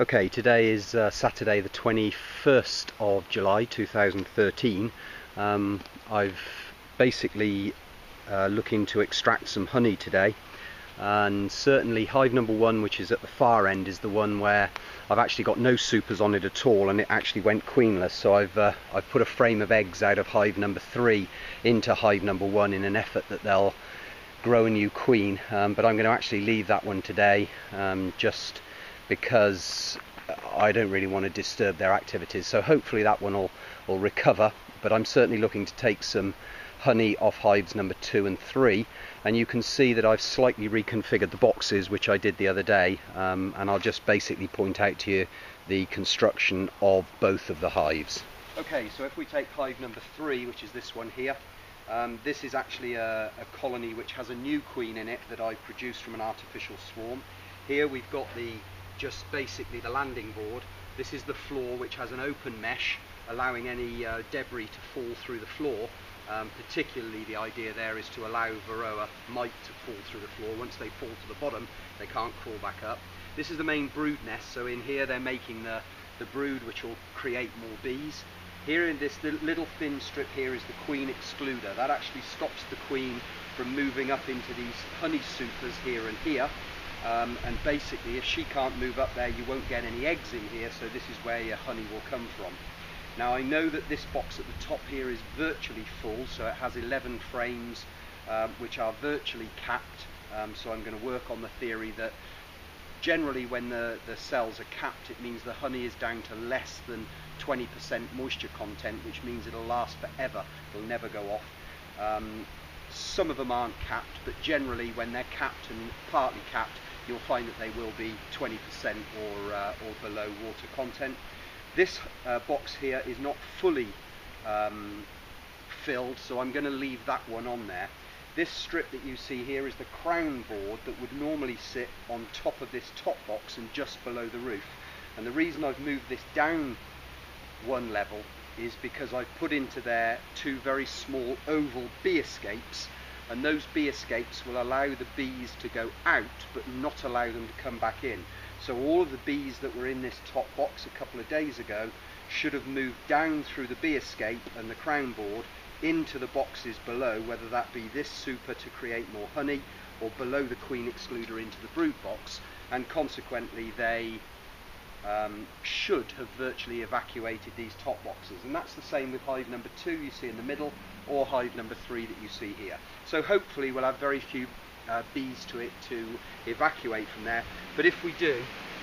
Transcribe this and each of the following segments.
Okay, today is Saturday the 21st of July 2013. I've basically looking to extract some honey today, and certainly hive number one, which is at the far end, is the one where I've actually got no supers on it at all, and it actually went queenless. So I've put a frame of eggs out of hive number three into hive number one in an effort that they'll grow a new queen, but I'm going to actually leave that one today, just because I don't really want to disturb their activities. So hopefully that one will recover, but I'm certainly looking to take some honey off hives number 2 and 3, and you can see that I've slightly reconfigured the boxes, which I did the other day, and I'll just basically point out to you the construction of both of the hives. Okay, so if we take hive number 3, which is this one here, this is actually a colony which has a new queen in it that I produced from an artificial swarm. Here we've got just basically the landing board. This is the floor, which has an open mesh allowing any debris to fall through the floor. Particularly the idea there is to allow varroa mite to fall through the floor. Once they fall to the bottom, they can't crawl back up. This is the main brood nest, so in here they're making the brood, which will create more bees. Here in this little thin strip here is the queen excluder. That actually stops the queen from moving up into these honey supers here and here. And basically, if she can't move up there, you won't get any eggs in here, so this is where your honey will come from. Now, I know that this box at the top here is virtually full, so it has 11 frames which are virtually capped, so I'm going to work on the theory that generally when the cells are capped, it means the honey is down to less than 20% moisture content, which means it'll last forever, it'll never go off. Some of them aren't capped, but generally when they're capped and partly capped, you'll find that they will be 20% or below water content. This box here is not fully filled, so I'm going to leave that one on there. This strip that you see here is the crown board that would normally sit on top of this top box and just below the roof. And the reason I've moved this down one level is because I've put into there 2 very small oval bee escapes, and those bee escapes will allow the bees to go out but not allow them to come back in. So all of the bees that were in this top box a couple of days ago should have moved down through the bee escape and the crown board into the boxes below, whether that be this super to create more honey or below the queen excluder into the brood box, and consequently they should have virtually evacuated these top boxes. And that's the same with hive number 2 you see in the middle, or hive number 3 that you see here. So hopefully we'll have very few bees to evacuate from there, but if we do,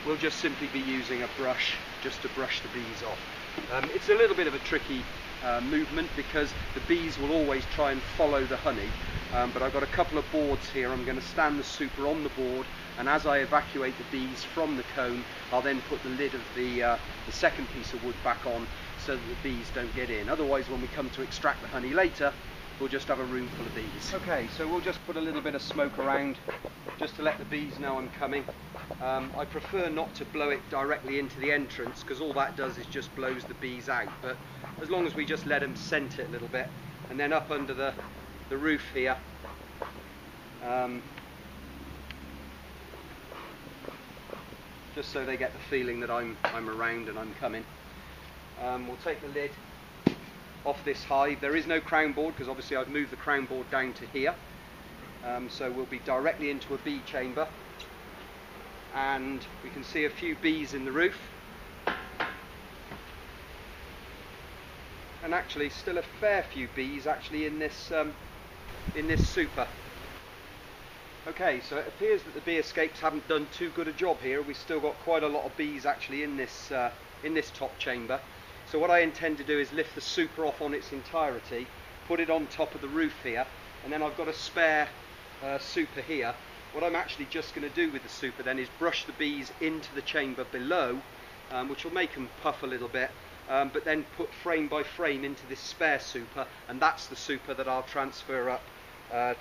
we'll just simply be using a brush just to brush the bees off. It's a little bit of a tricky movement because the bees will always try and follow the honey, but I've got a couple of boards here. I'm going to stand the super on the board, and as I evacuate the bees from the comb, I'll then put the lid of the second piece of wood back on so that the bees don't get in. Otherwise, when we come to extract the honey later, we'll just have a room full of bees. Okay, so we'll just put a little bit of smoke around just to let the bees know I'm coming. I prefer not to blow it directly into the entrance because all that does is just blows the bees out, but as long as we just let them scent it a little bit, and then up under the roof here, just so they get the feeling that I'm around and I'm coming. We'll take the lid off this hive. There is no crown board because obviously I've moved the crown board down to here, so we'll be directly into a bee chamber, and we can see a few bees in the roof, and actually still a fair few bees actually in this super. Okay, so it appears that the bee escapes haven't done too good a job here. We've still got quite a lot of bees actually in this top chamber. So what I intend to do is lift the super off on its entirety, put it on top of the roof here, and then I've got a spare super here. What I'm actually just going to do with the super then is brush the bees into the chamber below, which will make them puff a little bit, but then put frame by frame into this spare super, and that's the super that I'll transfer up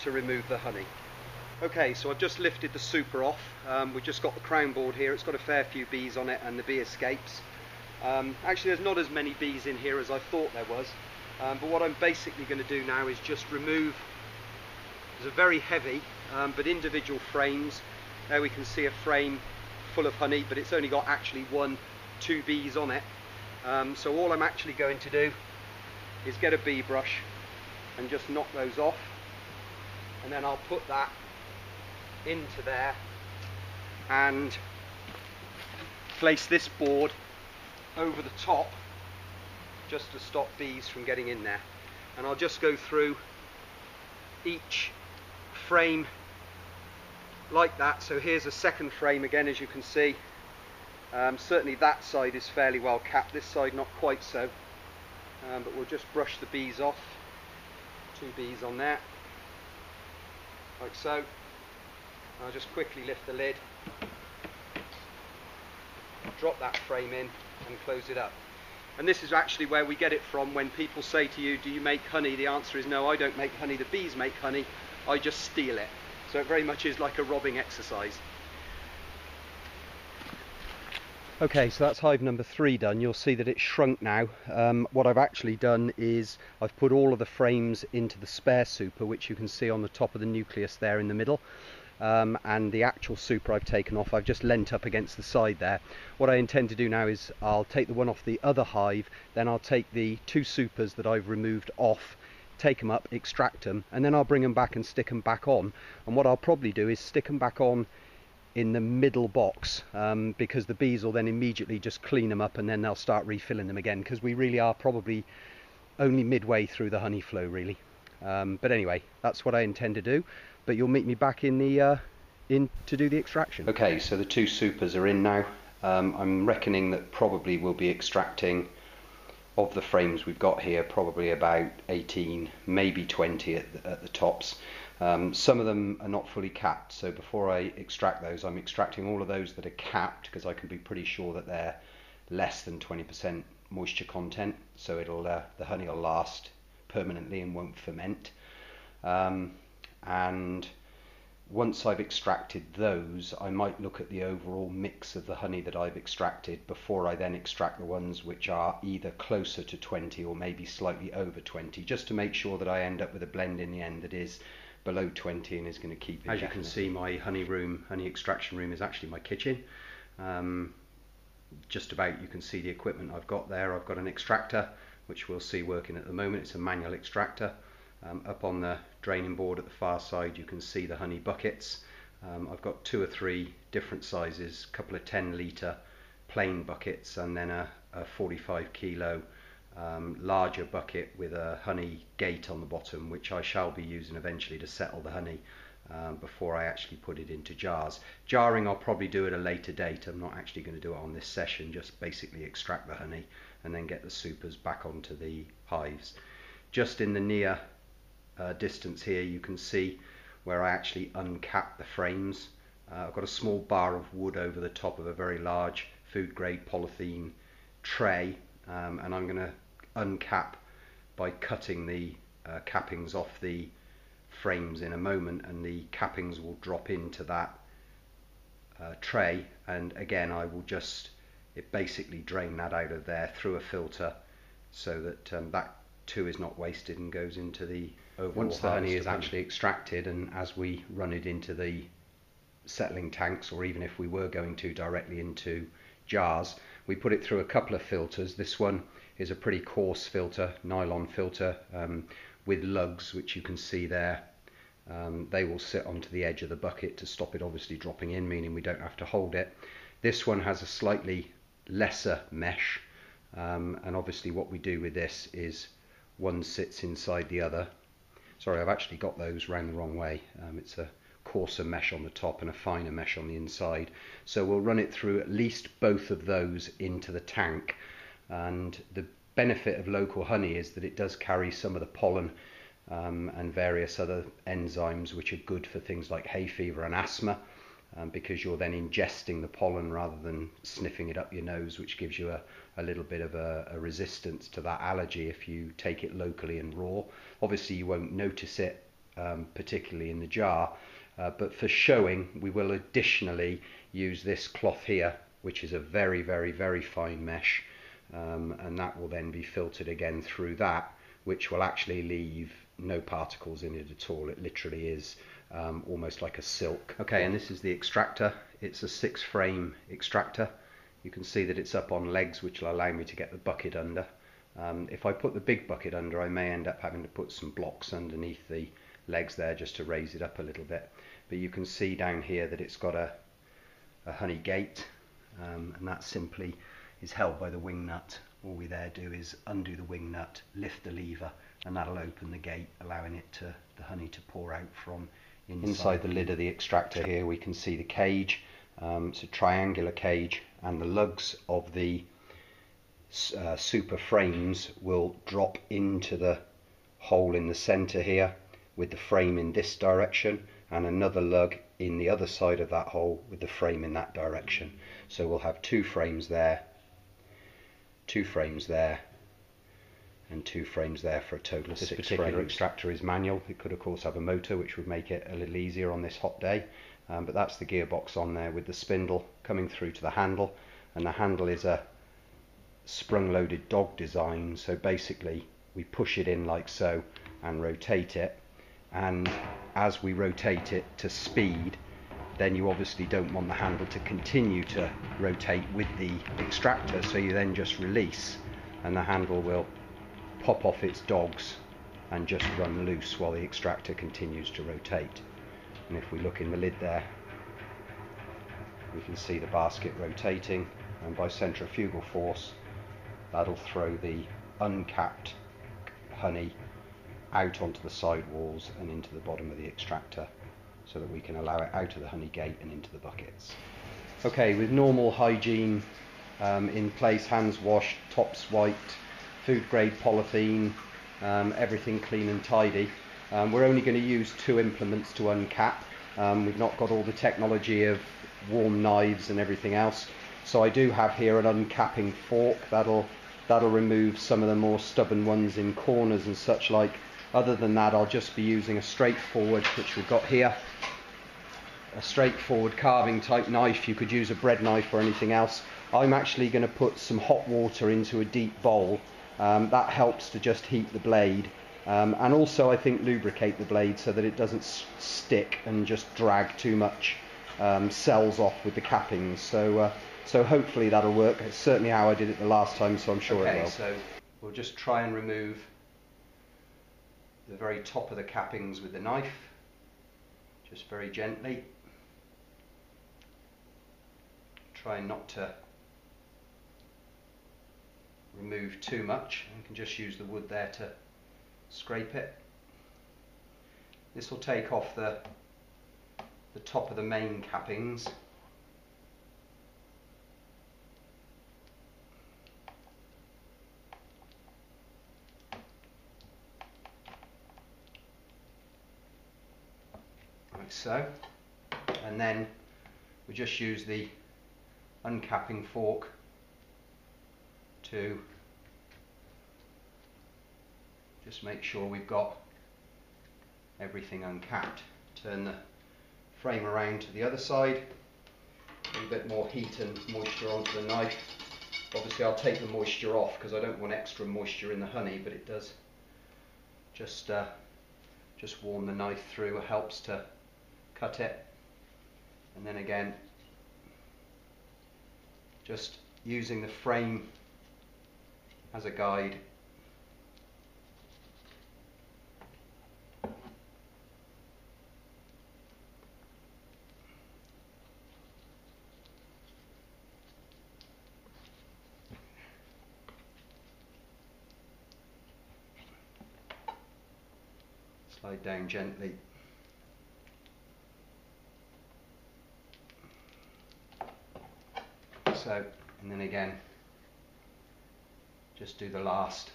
to remove the honey. Okay, so I've just lifted the super off. We've just got the crown board here. It's got a fair few bees on it and the bee escapes. Actually, there's not as many bees in here as I thought there was, but what I'm basically going to do now is just remove, there's a very heavy but individual frames. There we can see a frame full of honey, but it's only got actually 2 bees on it. So all I'm actually going to do is get a bee brush and just knock those off, and then I'll put that into there and place this board over the top just to stop bees from getting in there. And I'll just go through each frame like that. So here's a second frame again, as you can see. Certainly that side is fairly well capped, this side not quite so, but we'll just brush the bees off. 2 bees on there, like so. I'll just quickly lift the lid, drop that frame in and close it up. And this is actually where we get it from when people say to you, do you make honey? The answer is no, I don't make honey, the bees make honey, I just steal it. So it very much is like a robbing exercise. Okay, so that's hive number 3 done. You'll see that it's shrunk now. What I've actually done is I've put all of the frames into the spare super, which you can see on the top of the nucleus there in the middle. And the actual super I've taken off, I've just leant up against the side there. What I intend to do now is I'll take the one off the other hive, then I'll take the 2 supers that I've removed off, take them up, extract them, and then I'll bring them back and stick them back on. And what I'll probably do is stick them back on in the middle box, because the bees will then immediately just clean them up and then they'll start refilling them again, because we really are probably only midway through the honey flow really. But anyway, that's what I intend to do, but you'll meet me back in the to do the extraction. Okay, so the 2 supers are in now. I'm reckoning that probably we'll be extracting, of the frames we've got here, probably about 18, maybe 20 at the tops. Some of them are not fully capped, so before I extract those, I'm extracting all of those that are capped, because I can be pretty sure that they're less than 20% moisture content, so it'll the honey will last permanently and won't ferment. And once I've extracted those, I might look at the overall mix of the honey that I've extracted before I then extract the ones which are either closer to 20 or maybe slightly over 20, just to make sure that I end up with a blend in the end that is below 20 and is going to keep it. As you can see, my honey extraction room is actually my kitchen. Just about, you can see the equipment I've got there. I've got an extractor which we'll see working at the moment. It's a manual extractor. Up on the draining board at the far side you can see the honey buckets. I've got 2 or 3 different sizes, a couple of 10-litre plain buckets, and then a 45 kilo larger bucket with a honey gate on the bottom, which I shall be using eventually to settle the honey before I actually put it into jars. Jarring I'll probably do at a later date. I'm not actually going to do it on this session, just basically extract the honey and then get the supers back onto the hives. Just in the near distance here you can see where I actually uncap the frames. I've got a small bar of wood over the top of a very large food grade polythene tray, and I'm going to uncap by cutting the cappings off the frames in a moment, and the cappings will drop into that tray, and again I will just basically drain that out of there through a filter so that that too is not wasted and goes into the overall. Once the honey is actually extracted, and as we run it into the settling tanks, or even if we were going to directly into jars, we put it through a couple of filters. This one is a pretty coarse filter, nylon filter, with lugs which you can see there. They will sit onto the edge of the bucket to stop it obviously dropping in, meaning we don't have to hold it. This one has a slightly lesser mesh, and obviously what we do with this is one sits inside the other. Sorry, I've actually got those round the wrong way. It's a coarser mesh on the top and a finer mesh on the inside. So we'll run it through at least both of those into the tank. And the benefit of local honey is that it does carry some of the pollen and various other enzymes which are good for things like hay fever and asthma, because you're then ingesting the pollen rather than sniffing it up your nose, which gives you a little bit of a resistance to that allergy if you take it locally and raw. Obviously you won't notice it particularly in the jar, but for showing we will additionally use this cloth here, which is a very, very, very fine mesh, and that will then be filtered again through that, which will actually leave no particles in it at all. It literally is almost like a silk. Okay, and this is the extractor. It's a 6-frame extractor. You can see that it's up on legs, which will allow me to get the bucket under. If I put the big bucket under, I may end up having to put some blocks underneath the legs there just to raise it up a little bit. But you can see down here that it's got a honey gate, and that simply is held by the wing nut. All we there do is undo the wing nut, lift the lever, and that'll open the gate, allowing the honey to pour out from inside the lid of the extractor. Here we can see the cage. It's a triangular cage, and the lugs of the super frames will drop into the hole in the center here, with the frame in this direction, and another lug in the other side of that hole with the frame in that direction. So we'll have 2 frames there, 2 frames there, and 2 frames there for a total of 6 frames. This particular extractor is manual. It could of course have a motor, which would make it a little easier on this hot day, but that's the gearbox on there with the spindle coming through to the handle, and the handle is a sprung loaded dog design. So basically we push it in like so and rotate it, and as we rotate it to speed, then you obviously don't want the handle to continue to rotate with the extractor, so you then just release and the handle will pop off its dogs and just run loose while the extractor continues to rotate. And if we look in the lid there, we can see the basket rotating, and by centrifugal force that'll throw the uncapped honey out onto the side walls and into the bottom of the extractor, so that we can allow it out of the honey gate and into the buckets. Okay, with normal hygiene in place, hands washed, tops wiped, food grade polythene, everything clean and tidy, we're only going to use 2 implements to uncap. We've not got all the technology of warm knives and everything else, so I do have here an uncapping fork that'll remove some of the more stubborn ones in corners and such like. Other than that, I'll just be using a straightforward, which we've got here, a straightforward carving type knife. You could use a bread knife or anything else. I'm actually going to put some hot water into a deep bowl. That helps to just heat the blade, and also I think lubricate the blade so that it doesn't stick and just drag too much cells off with the cappings. So hopefully that'll work. It's certainly how I did it the last time, so I'm sure it will. Okay, so we'll just try and remove the very top of the cappings with the knife, just very gently. Try not to remove too much. You can just use the wood there to scrape it. This will take off the top of the main cappings. Like so, and then we just use the uncapping fork to just make sure we've got everything uncapped. Turn the frame around to the other side, a little bit more heat and moisture onto the knife. Obviously I'll take the moisture off because I don't want extra moisture in the honey, but it does just warm the knife through, it helps to cut it. And then again, just using the frame as a guide. Slide down gently. So, and then again, just do the last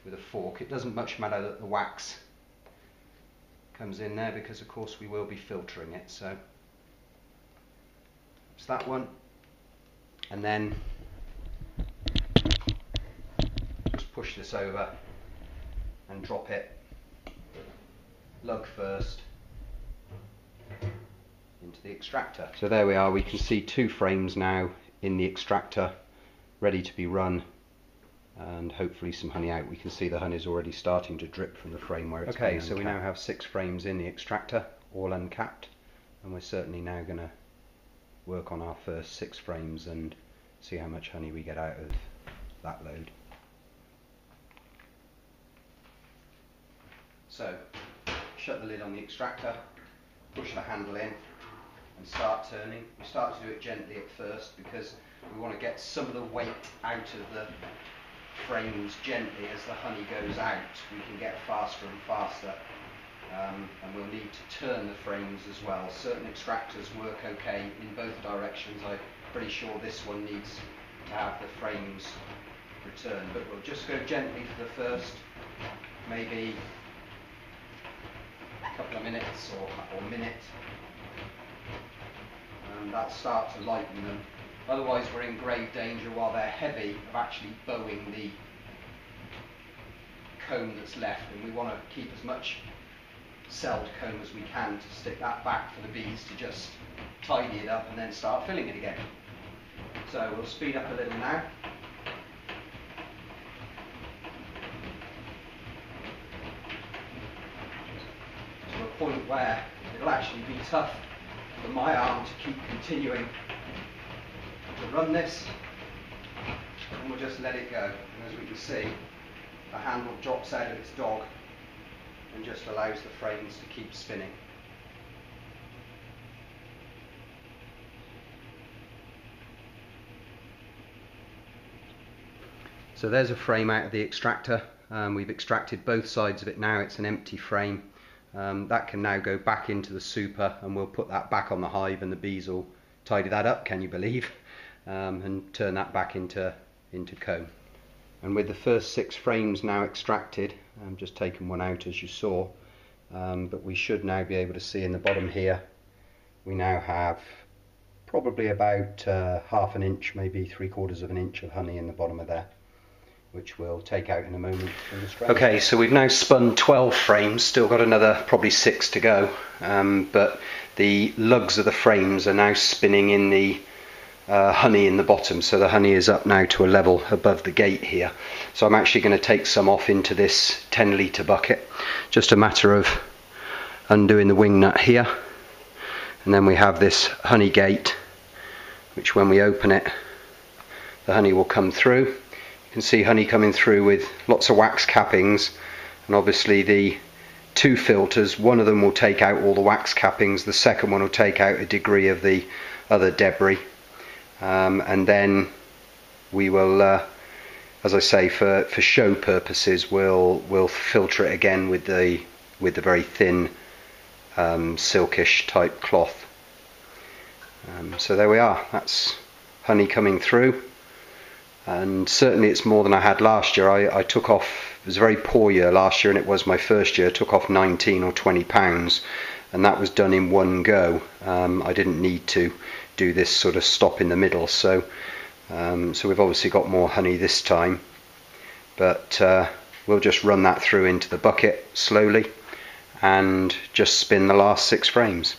with a fork. It doesn't much matter that the wax comes in there because of course we will be filtering it. So it's that one, and then just push this over and drop it lug first into the extractor. So there we are, we can see 2 frames now in the extractor ready to be run and hopefully some honey out. We can see the honey is already starting to drip from the frame where it's been uncapped. So we now have 6 frames in the extractor, all uncapped, and we're certainly now going to work on our first 6 frames and see how much honey we get out of that load. So shut the lid on the extractor, push the handle in and start turning. We start to do it gently at first because we want to get some of the weight out of the frames gently. As the honey goes out, we can get faster and faster, and we'll need to turn the frames as well. Certain extractors work okay in both directions. I'm pretty sure this one needs to have the frames return, but we'll just go gently for the first maybe a couple of minutes or minute, and that'll start to lighten them. Otherwise we're in grave danger while they're heavy of actually bowing the comb that's left, and we want to keep as much celled comb as we can to stick that back for the bees to just tidy it up and then start filling it again. So we'll speed up a little now. To a point where it'll actually be tough for my arm to keep continuing to run this, and we'll just let it go. And as we can see, the handle drops out of its dog and just allows the frames to keep spinning. So there's a frame out of the extractor. We've extracted both sides of it now. It's an empty frame. That can now go back into the super, and we'll put that back on the hive and the bees will tidy that up, can you believe, and turn that back into comb. And with the first 6 frames now extracted, I've just taken one out as you saw, but we should now be able to see in the bottom here, we now have probably about half an inch, maybe 3/4 of an inch of honey in the bottom of there, which we'll take out in a moment from the strainer. Okay, so we've now spun 12 frames, still got another probably 6 to go, but the lugs of the frames are now spinning in the honey in the bottom, so the honey is up now to a level above the gate here. So I'm actually going to take some off into this 10-litre bucket. Just a matter of undoing the wing nut here, and then we have this honey gate, which when we open it, the honey will come through. You can see honey coming through with lots of wax cappings, and obviously the 2 filters, one of them will take out all the wax cappings, the second one will take out a degree of the other debris, and then we will, as I say, for show purposes, we'll filter it again with the very thin silkish type cloth. So there we are, that's honey coming through. And certainly it's more than I had last year. I took off, it was a very poor year last year, and it was my first year. I took off 19 or 20 pounds, and that was done in one go. I didn't need to do this sort of stop in the middle, so we've obviously got more honey this time, but we'll just run that through into the bucket slowly and just spin the last 6 frames.